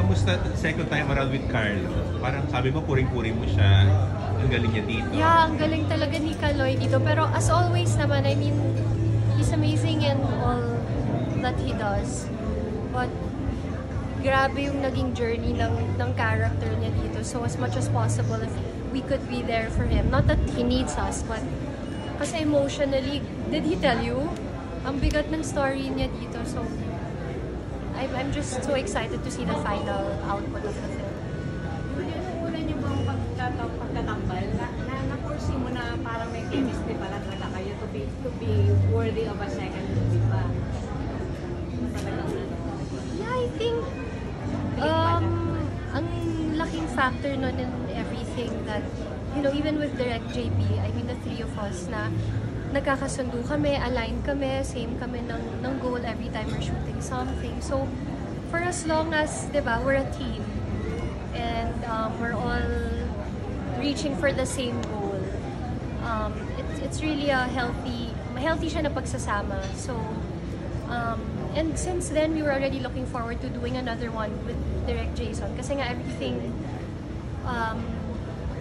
kamusta second time around with Carlo? Parang sabi mo, puring-puri mo siya. Ang galing niya dito. Yeah, ang galing talaga ni Kaloy dito. Pero as always naman, I mean, he's amazing in all that he does. But grabe yung naging journey ng character niya dito. So as much as possible, if we could be there for him. Not that he needs us, but kasi emotionally, did he tell you? Ang bigat ng story niya dito. So I'm just so excited to see the final output of the film. Yung una niyo bang pagtatambal, na-foresee mo na parang may chemistry pala talaga kayo to be worthy of a second movie pa? Yeah, I think ang laking factor nun in everything that, you know, even with Direct JP, I mean the three of us na nagkakasundo kami, align kami, same kami ng goal every time we're shooting something. So, for as long as, di ba, we're a team and we're all reaching for the same goal, it's really a healthy siya na pagsasama. So, and since then, we were already looking forward to doing another one with Direct Jason kasi nga everything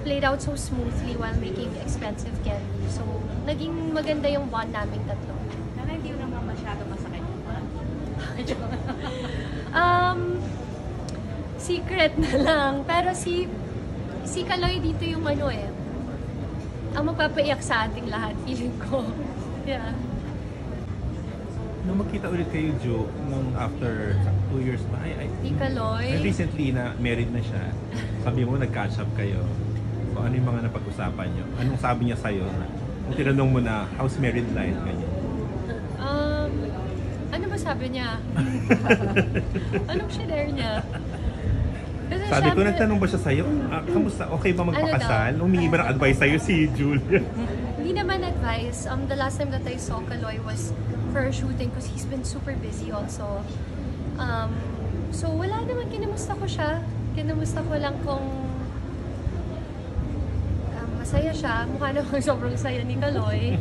played out so smoothly while making expensive candy. So, naging maganda yung bond naming tatlo. Sana hindi mo naman masyado masakit yung ba? Secret na lang. Pero si Kaloy dito yung ano ang magpapaiyak sa ating lahat, feeling ko. Yeah. Nung magkita ulit kayo, Jo, nung after 2 years ba? Si Kaloy. Recently na married na siya. Sabi mo, nag-catch up kayo. So, ano yung mga napag-usapan niyo? Anong sabi niya sa'yo? Kung tinanong mo na, how's married life? Ganyan. Ano ba sabi niya? Anong share niya? Kasi Sabi ko, syempre, nagtanong ba siya sa'yo? Kamusta? Okay ba magpakasal? Ano daw? Humingi ba ng advice sa'yo si Julia? Hindi naman advice. The last time that I saw Kaloy was for shooting because he's been super busy also. So wala naman, kinamusta ko siya. Kinamusta ko lang kung masaya siya. Mukha namang sobrang saya ni Kaloy.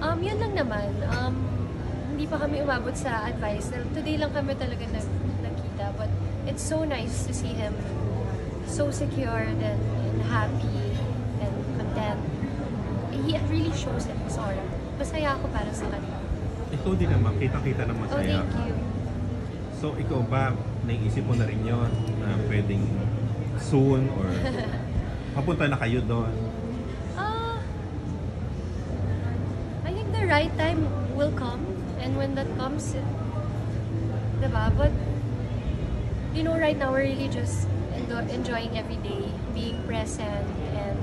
Yun lang naman. Hindi pa kami umabot sa advice. Today lang kami talaga nagkita. But it's so nice to see him so secured and happy and content. He really shows it. Sorry. Masaya ako para sa kanya. Ikaw din naman, kitang-kita ng Oh, masaya. thank you. So, ikaw ba, naiisip mo na rin yun na pwedeng soon or mapunta na kayo doon? I think the right time will come, and when that comes, diba? But, you know, right now we're really just enjoying every day, being present, and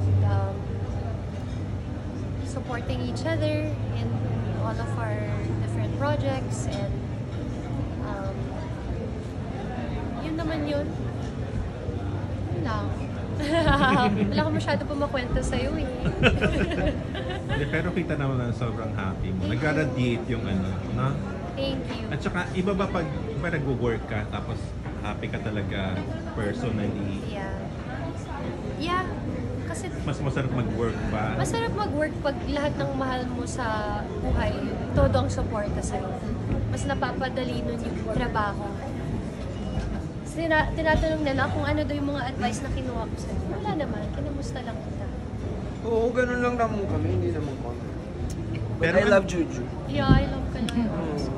supporting each other in all of our different projects, and yun naman yun. Yun lang. Wala ko masyado pa makwento sa'yo eh. Pero kita naman na sobrang happy mo. Nag-radiate yung ano, no? Thank you. At saka, iba ba pag nag-work ka, tapos happy ka talaga personally? Yeah. Yeah. Kasi Mas masarap mag-work ba? masarap mag-work pag lahat ng mahal mo sa buhay, todo ang suporta sa'yo. Mas napapadali nun yung trabaho. Tinatanong nila kung ano daw yung mga advice na kinuha ko sa'yo. Wala naman, kinamusta lang kita. Oo, ganun lang naman kami, hindi naman kami. But Pero I love Juju. Yeah, I love Kaloy also.